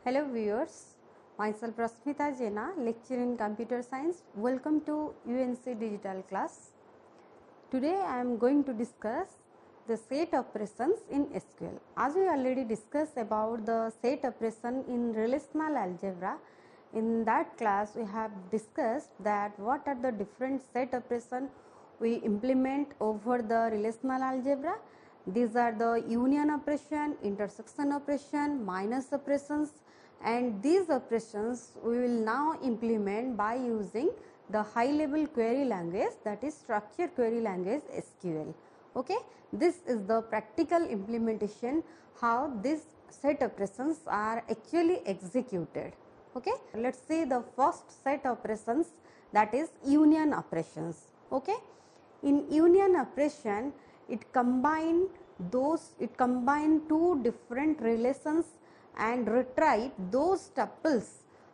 Hello viewers, myself Rasmita Jena, lecturer in computer science. Welcome to UNC digital class. Today I am going to discuss the set operations in SQL. As we already discussed about the set operation in relational algebra, in that class we have discussed that what are the different set operation we implement over the relational algebra. These are the union operation, intersection operation, minus operations, and these operations we will now implement by using the high level query language, that is structured query language SQL. Okay, this is the practical implementation how these set operations are actually executed. Okay, let's see the first set operations, that is union operations. Okay, in union operation it combine two different relations and retrieve those tuples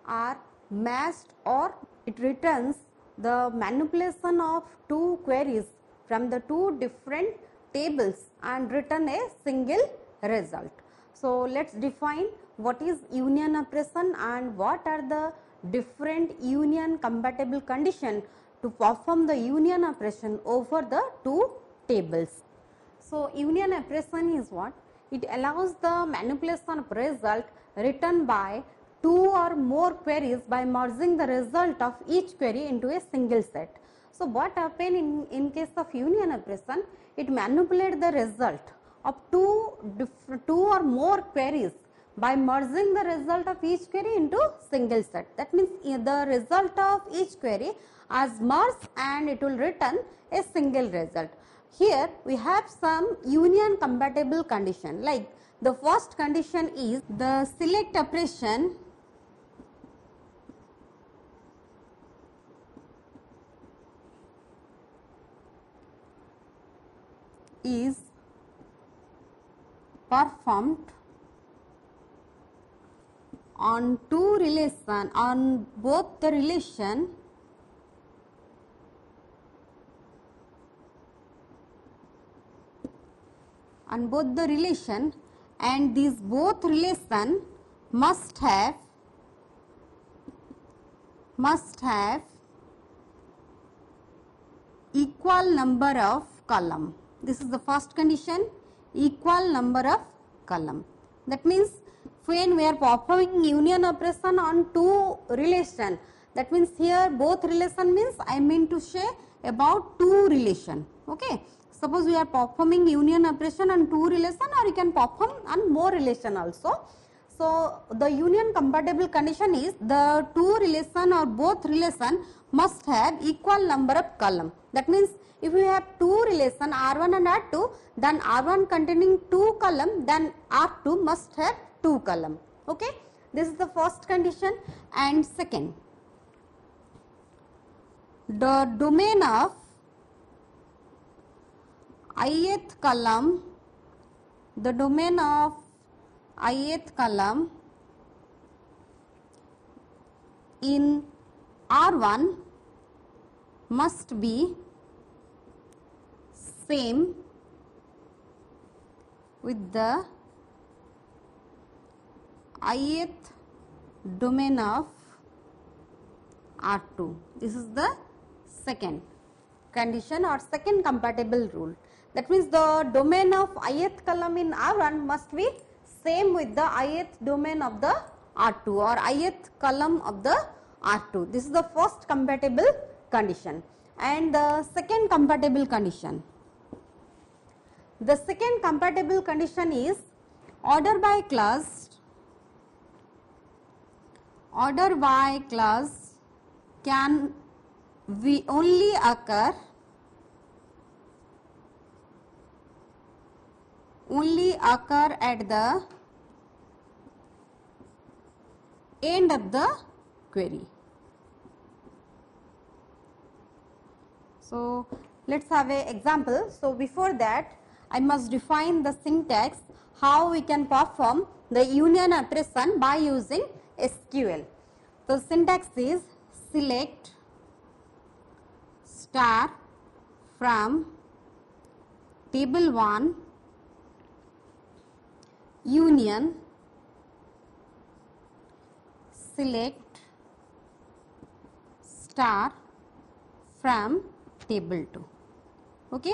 are matched, or it returns the manipulation of two queries from the two different tables and return a single result. So let's define what is union operation and what are the different union compatible condition to perform the union operation over the two tables. So union operation is what? It allows the manipulation of result written by two or more queries by merging the result of each query into a single set. So what happens in case of union operation? It manipulates the result of two or more queries by merging the result of each query into single set. That means the result of each query is merged and it will return a single result. Here we have some union compatible condition, like the first condition is the select operation is performed on both the relation and these both relation must have equal number of column. This is the first condition, equal number of column. That means when we are performing union operation on two relation, that means here both relation means I mean to say about two relation. Okay. Suppose we are performing union operation on two relation, or you can perform on more relation also. So the union compatible condition is the two relation or both relation must have equal number of column. That means if we have two relation R1 and R2, then R1 containing two column, then R2 must have two column. Okay, this is the first condition. And second, the domain of ith column, in R1 must be same with the ith domain of R2. This is the second condition or second compatible rule. That means the domain of ith column in R1 must be same with the ith domain of the R2 or ith column of the R2. This is the first compatible condition. And the second compatible condition. The second compatible condition is order by clause can only occur at the end of the query. So let's have an example. So before that I must define the syntax how we can perform the union operation by using SQL. So syntax is select star from table 1 union select star from table 2. Okay.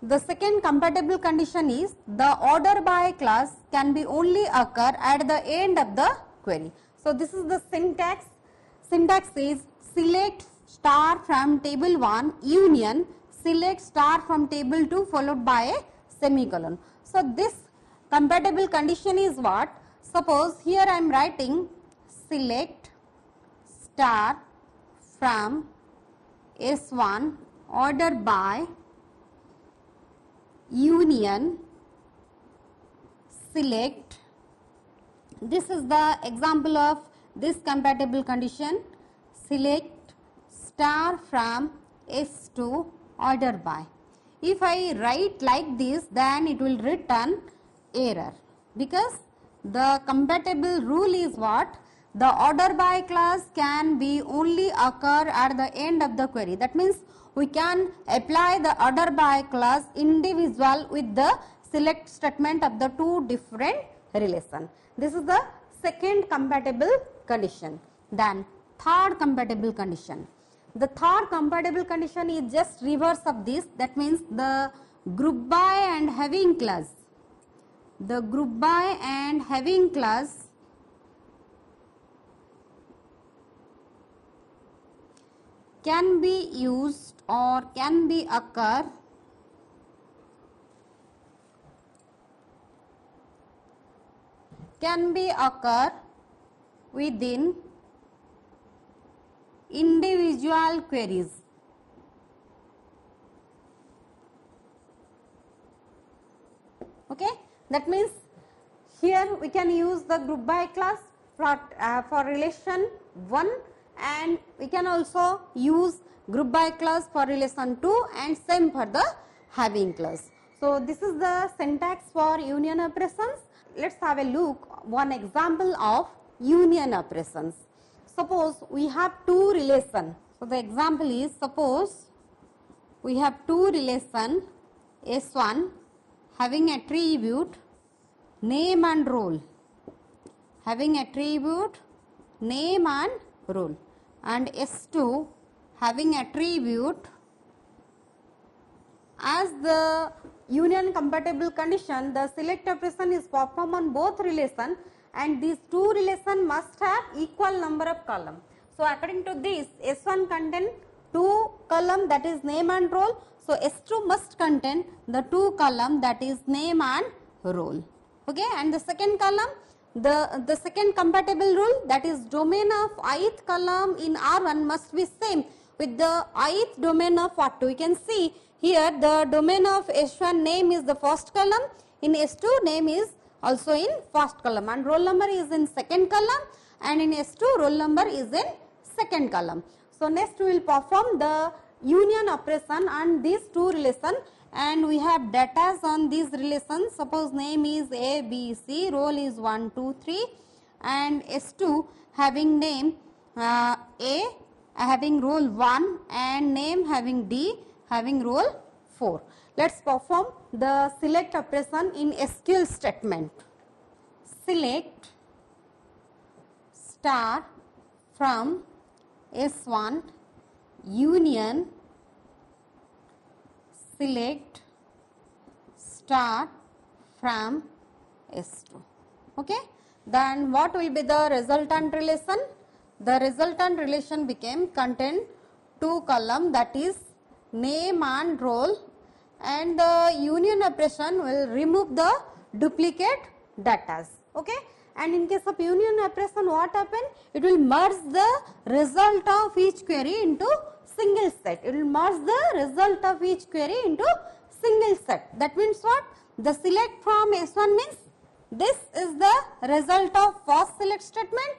The second compatible condition is the order by class can be only occur at the end of the query. So, this is the syntax. Syntax is select star from table 1 union select star from table 2 followed by a semicolon. So, this compatible condition is what? Suppose here I am writing select star from S1 order by union select. This is the example of this compatible condition, select star from S2 order by. If I write like this, then it will return error, because the compatible rule is what? The order by class can be only occur at the end of the query. That means we can apply the order by class individual with the select statement of the two different relation. This is the second compatible condition. Then third compatible condition. The third compatible condition is just reverse of this. That means the group by and having class. The group by and having class can be used or can be occur within individual queries. Okay, that means here we can use the group by class for relation 1, and we can also use group by class for relation 2, and same for the having class. So, this is the syntax for union operations. Let us have a look one example of union operations. Suppose we have two relation. So, the example is, suppose we have two relation S1 having attribute name and role, having attribute name and role, and S2 having attribute. As the union compatible condition, the select operation is performed on both relation, and these two relation must have equal number of column. So, according to this, S1 contain 2 column, that is name and role. So, S2 must contain the 2 column, that is name and role. Okay, and the second column, the second compatible rule, that is domain of ith column in R1 must be same with the ith domain of R2. We can see here the domain of S1 name is the first column, in S2 name is also in first column, and roll number is in second column, and in S2 roll number is in second column. So, next we will perform the union operation on these two relations, and we have data on these relations. Suppose name is A, B, C, roll is 1, 2, 3, and S2 having name A having roll 1 and name having D having roll 4. Let us perform the select operation in SQL statement. Select star from S1 union select star from S2. Okay. Then what will be the resultant relation? The resultant relation became contain 2 column, that is name and role, and the union operation will remove the duplicate datas. Okay. And in case of union operation, what happen? It will merge the result of each query into single set. It will merge the result of each query into single set. That means what? The select from S1 means this is the result of first select statement.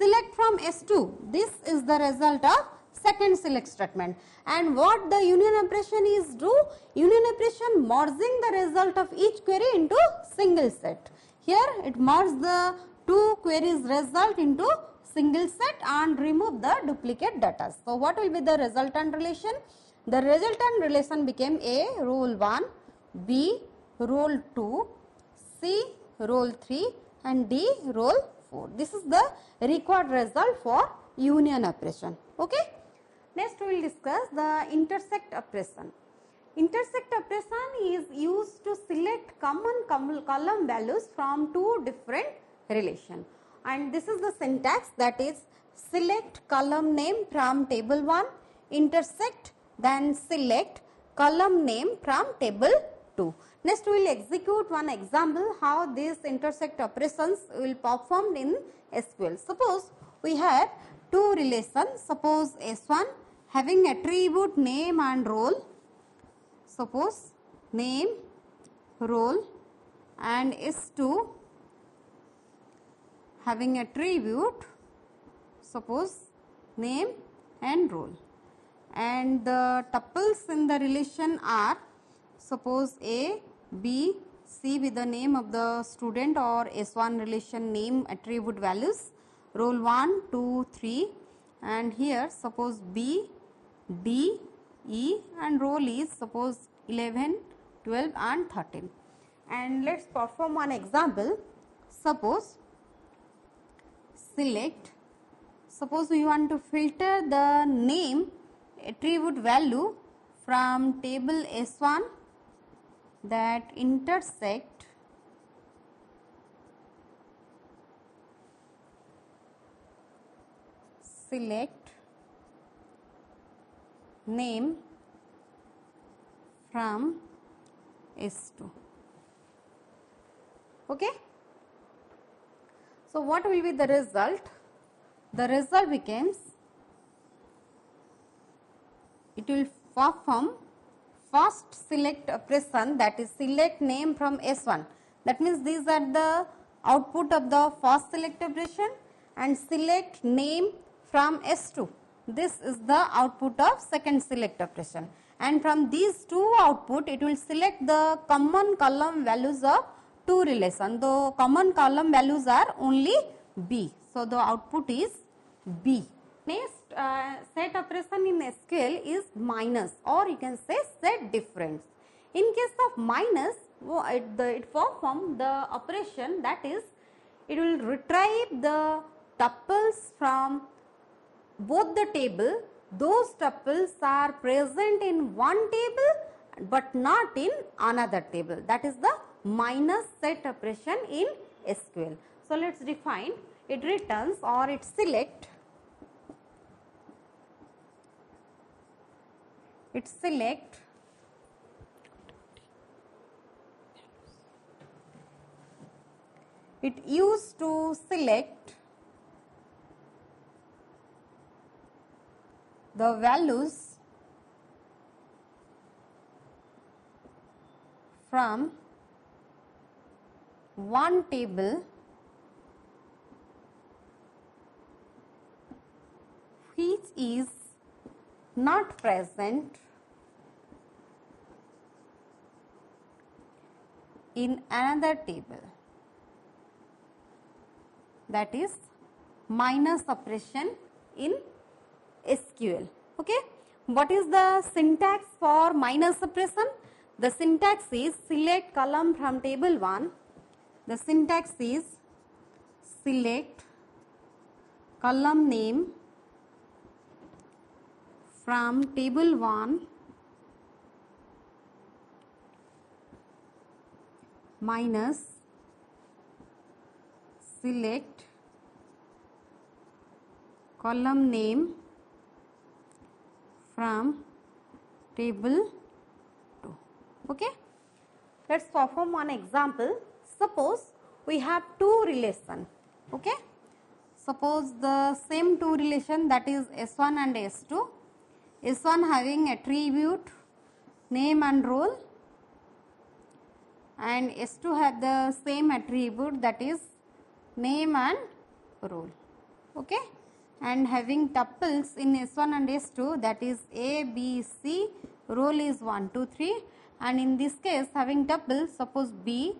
Select from S2, this is the result of second select statement. And what the union operation is do? Union operation merging the result of each query into single set. Here it merges the two queries result into single set and remove the duplicate data. So, what will be the resultant relation? The resultant relation became A roll 1, B roll 2, C roll 3 and D roll 4. This is the required result for union operation. Okay. Next we will discuss the intersect operation. Intersect operation is used to select common column values from two different relations, and this is the syntax, that is select column name from table 1, intersect, then select column name from table 2. Next we will execute one example how these intersect operations will performed in SQL. Suppose we have two relations, suppose S1 having attribute name and role, suppose name, role, and S2 having attribute, suppose name and role, and the tuples in the relation are suppose A, B, C with the name of the student or S1 relation name attribute values, role 1, 2, 3, and here suppose B, D, E, and role is suppose 11, 12 and 13. And let us perform one example. Suppose select, suppose we want to filter the name attribute value from table S1 that intersect select name from S2. Okay. So what will be the result? The result becomes, it will perform first select operation, that is select name from S1. That means these are the output of the first select operation, and select name from S2. This is the output of second select operation, and from these two output it will select the common column values of two relations. The common column values are only B. So the output is B. Next set operation in SQL is minus, or you can say set difference. In case of minus, it perform the operation, that is it will retrieve the tuples from both the table. Those tuples are present in one table but not in another table. That is the minus set operation in SQL. So let us define. It returns, or it select, it used to select the values from one table which is not present in another table. That is minus operation in SQL. Okay. What is the syntax for minus operation? The syntax is select column from table 1. The syntax is select column name from table 1 minus select column name from table 2. Okay. Let us perform one example. Suppose we have two relations. Okay. Suppose the same two relation, that is S1 and S2. S1 having attribute name and role, and S2 have the same attribute, that is name and role. Okay. And having tuples in S1 and S2, that is A, B, C, role is 1, 2, 3, and in this case having tuples, suppose B,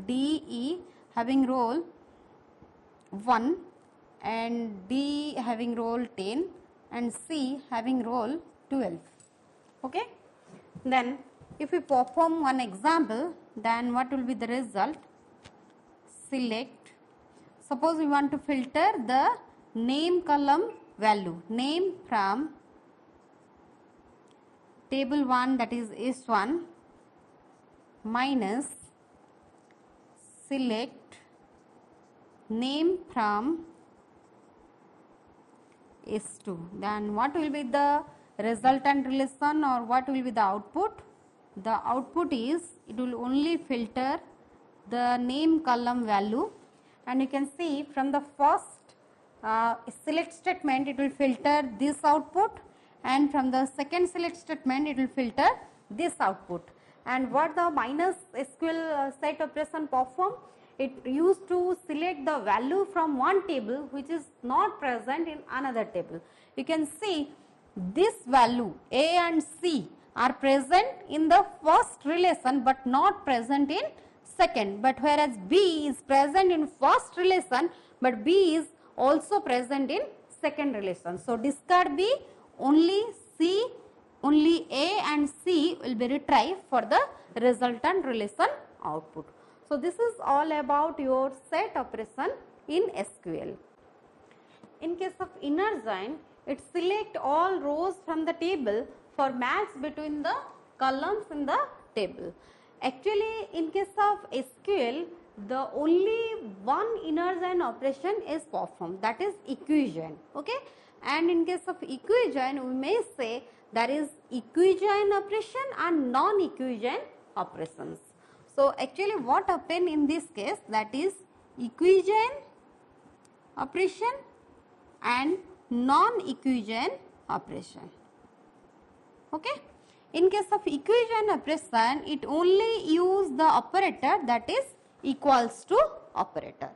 D, E having role 1 and D having role 10 and C having role 12. Okay. Then if we perform one example, then what will be the result? Select. suppose we want to filter the name column value, name from table 1, that is S1, minus select name from S2, then what will be the resultant relation or what will be the output? The output is, it will only filter the name column value, and you can see from the first select statement it will filter this output, and from the second select statement it will filter this output. And what the minus SQL set operation perform? It used to select the value from one table which is not present in another table. You can see this value A and C are present in the first relation but not present in second, but whereas B is present in first relation but B is also present in second relation. So, discard B, only C, only A and C will be retrieved for the resultant relation output. So, this is all about your set operation in SQL. In case of inner join, it select all rows from the table for match between the columns in the table. Actually, in case of SQL, the only one inner join operation is performed, that is equijoin. Okay? And in case of equijoin, we may say there is equijoin operation and non-equijoin operations. So, actually what happen in this case, that is equijoin operation and non-equijoin operation. Okay? In case of equijoin operation, it only use the operator that is equals to operator.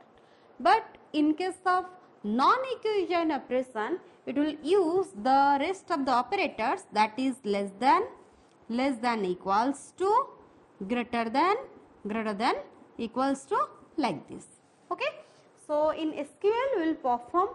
But in case of non-equijoin operation, it will use the rest of the operators, that is less than equals to, greater than equals to, like this. Okay? So, in SQL we will perform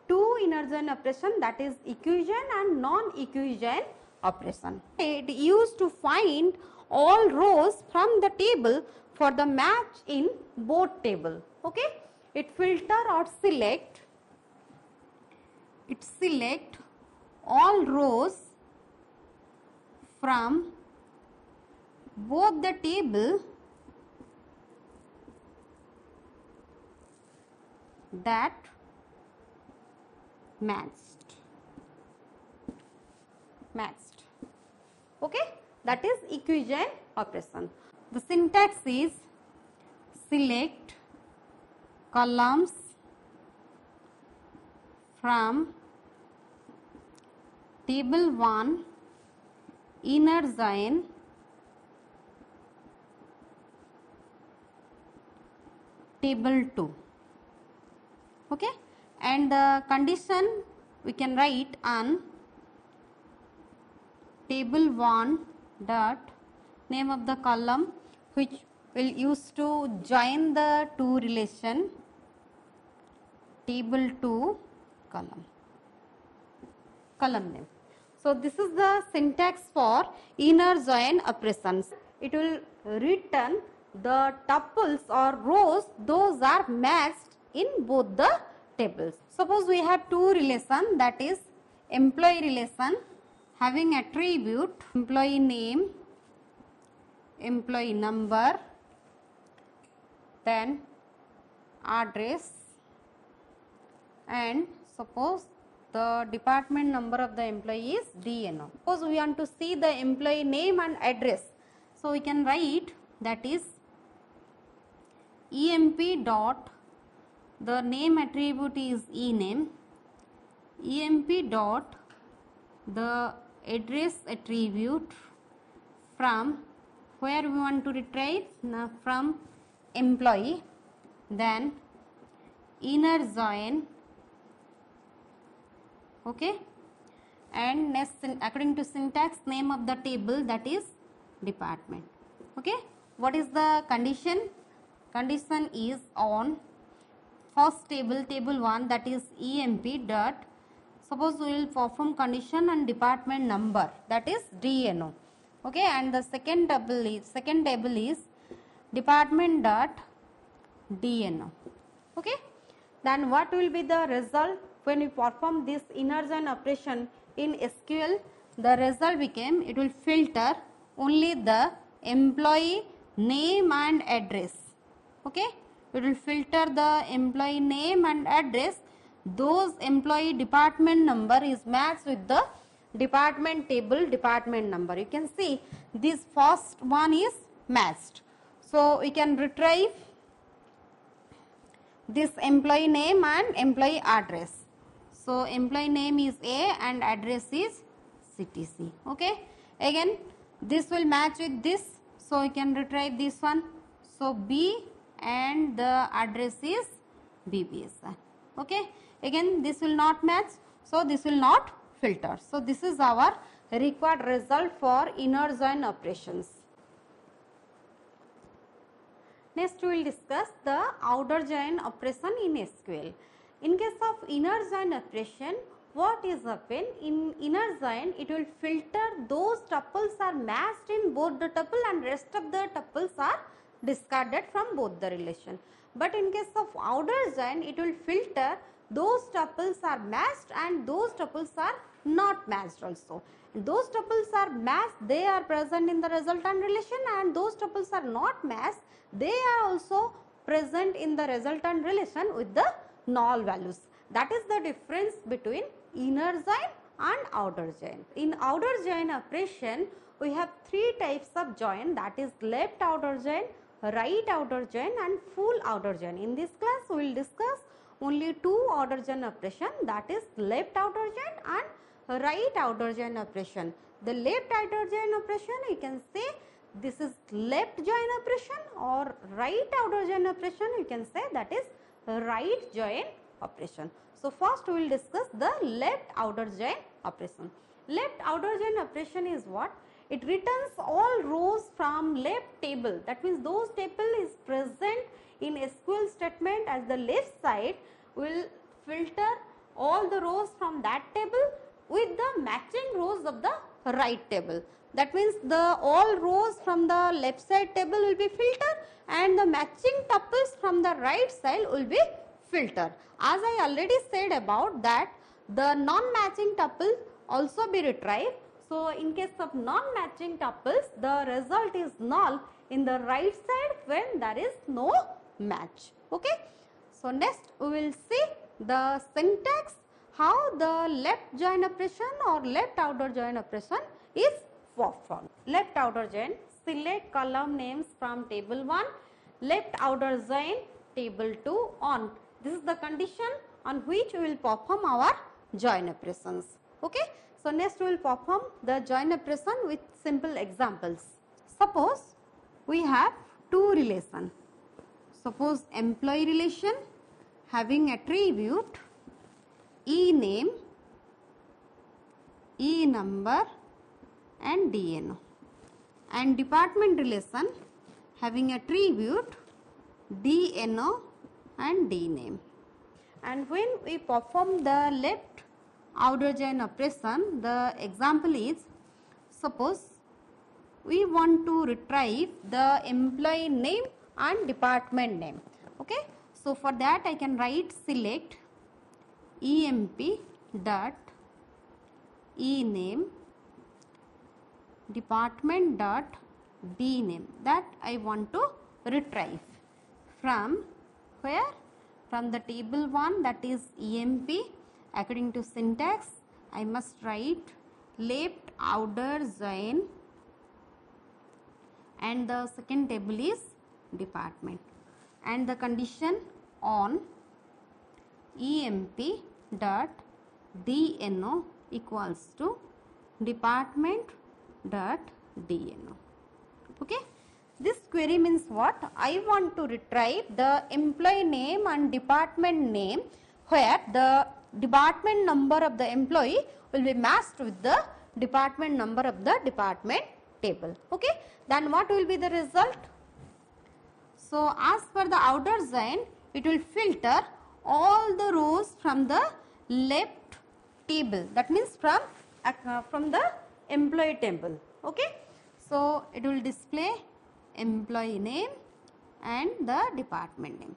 two inner join operation, that is equijoin and non-equijoin operation. It used to find all rows from the table for the match in both table. Okay? It filter or select all rows from both the table that matched. Okay? That is equijoin operation. The syntax is select columns from table 1 inner join table 2. Okay? And the condition we can write on table 1 dot name of the column which will use to join the two relation, table 2 column name. So, this is the syntax for inner join operations. It will return the tuples or rows those are matched in both the tables. Suppose we have two relation, that is employee relation having attribute employee name, employee number, then address, and suppose the department number of the employee is DNO. Suppose we want to see the employee name and address. So, we can write that is EMP dot, the name attribute is ename, EMP dot the address attribute from where we want to retrieve, from employee, then inner join. Okay, and next according to syntax name of the table, that is department. Okay, what is the condition? Condition is on first table, table 1, that is EMP dot, suppose we will perform condition and department number, that is DNO. Okay, and the second table is department dot DNO. Okay, Then what will be the result when we perform this inner join operation in SQL? The result became, it will filter only the employee name and address. Okay, it will filter the employee name and address. Those employee department number is matched with the department table department number. You can see this first one is matched. So we can retrieve this employee name and employee address. So employee name is A and address is CTC. Okay, again this will match with this, so we can retrieve this one. So B and the address is BBSR. Okay, again this will not match, so this will not filter. So this is our required result for inner join operations. Next we will discuss the outer join operation in SQL. In case of inner join operation, what is happen? In inner join, it will filter those tuples are matched in both the tuple and rest of the tuples are discarded from both the relation. But in case of outer join, it will filter those tuples are matched and those tuples are not matched also. Those tuples are matched, they are present in the resultant relation, and those tuples are not matched, they are also present in the resultant relation with the null values. That is the difference between inner join and outer join. In outer join operation, we have three types of join, that is left outer join, right outer join and full outer join. In this class, we will discuss only two outer join operation, that is left outer join and right outer join operation. The left outer join operation, you can say this is left join operation, or right outer join operation, you can say that is right join operation. So first we will discuss the left outer join operation. Left outer join operation is what? It returns all rows from left table. That means those table is present in SQL statement as the left side, will filter all the rows from that table with the matching rows of the right table. That means the all rows from the left side table will be filtered and the matching tuples from the right side will be filtered. As I already said about that, the non-matching tuple also be retrieved. So in case of non-matching tuples, the result is null in the right side when there is no match. Okay. So next we will see the syntax, how the left join operation or left outer join operation is performed. Left outer join, select column names from table 1, left outer join table 2 on. This is the condition on which we will perform our join operations. Okay. So next we will perform the join operation with simple examples. Suppose we have two relations. Suppose employee relation having attribute E name, E number and DNO, and department relation having attribute DNO and DName. And when we perform the left outer join operation, the example is, suppose we want to retrieve the employee name and department name. Okay. So for that I can write select emp dot ename department dot dname, that I want to retrieve from where? From the table 1, that is emp. According to syntax, I must write left outer join and the second table is department, and the condition on emp dot dno equals to department dot dno. Okay. This query means what? I want to retrieve the employee name and department name where the department number of the employee will be matched with the department number of the department table. Okay. Then what will be the result? So as per the outer join, it will filter all the rows from the left table, that means from the employee table. Okay. So it will display employee name and the department name.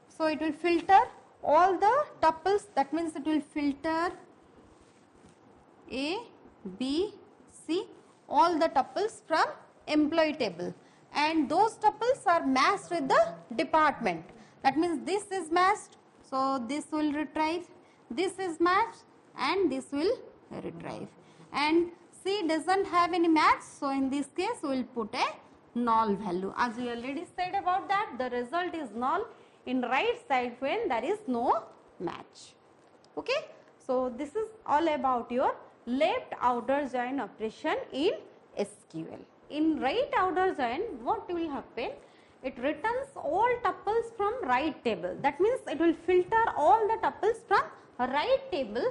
So it will filter all the tuples, that means it will filter A, B, C, all the tuples from employee table, and those tuples are matched with the department. That means this is matched, so this will retrieve, this is matched and this will retrieve, and C doesn't have any match, so in this case we will put a null value. As we already said about that, the result is null in right side when there is no match. Okay, so this is all about your left outer join operation in SQL. In right outer join, what will happen? It returns all tuples from right table. That means it will filter all the tuples from right table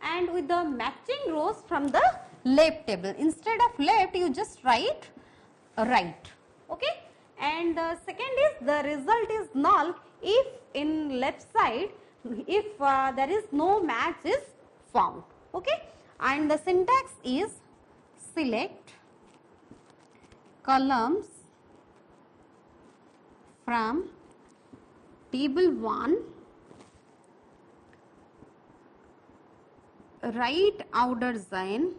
and with the matching rows from the left table. Instead of left, you just write right. Okay, and the second is the result is null if in left side, if there is no match is found. Okay, and the syntax is select columns from table 1, right outer join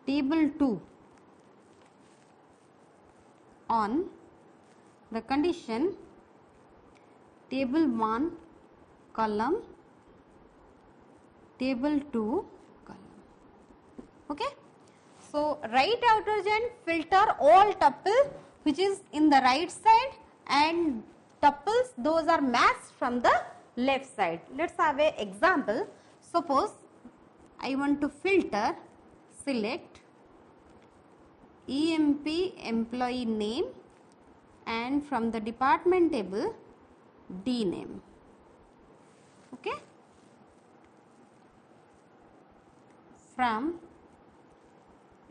table 2 on the condition table 1 column table 2 column. Okay, so right outer join filter all tuple which is in the right side and tuples those are matched from the left side. Let's have an example. Suppose I want to filter select EMP employee name and from the department table D name. Okay, from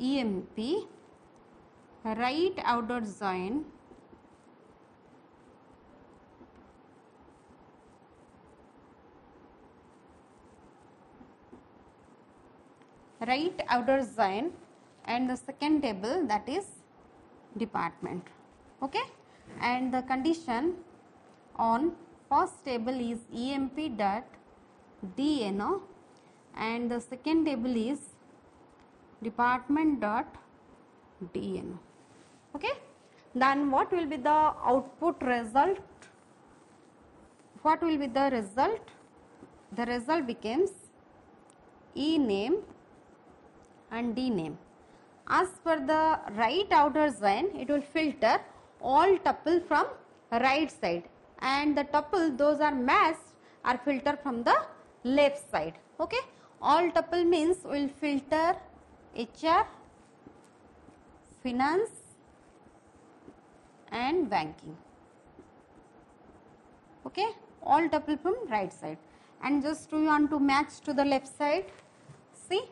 EMP right outer join and the second table, that is department. Okay, and the condition on first table is EMP dot DNO and the second table is department dot DNO. Okay, then what will be the output result? What will be the result? The result becomes E name and D name. As per the right outer join, it will filter all tuple from right side and the tuple those are matched are filtered from the left side. Okay, all tuple means will filter HR, finance and banking. Okay, all tuple from right side, and just we want to match to the left side. See,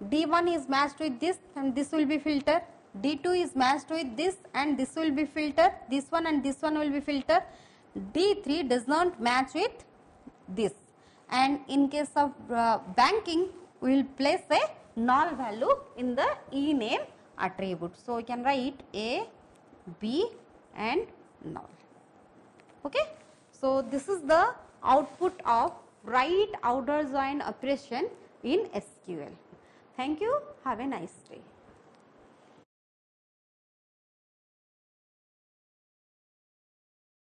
D1 is matched with this and this will be filtered. D2 is matched with this and this will be filtered. This one and this one will be filtered. D3 does not match with this, and in case of banking we will place a null value in the E name attribute. So, you can write A, B and null. Okay. So, this is the output of right outer join operation in SQL. Thank you. Have a nice day.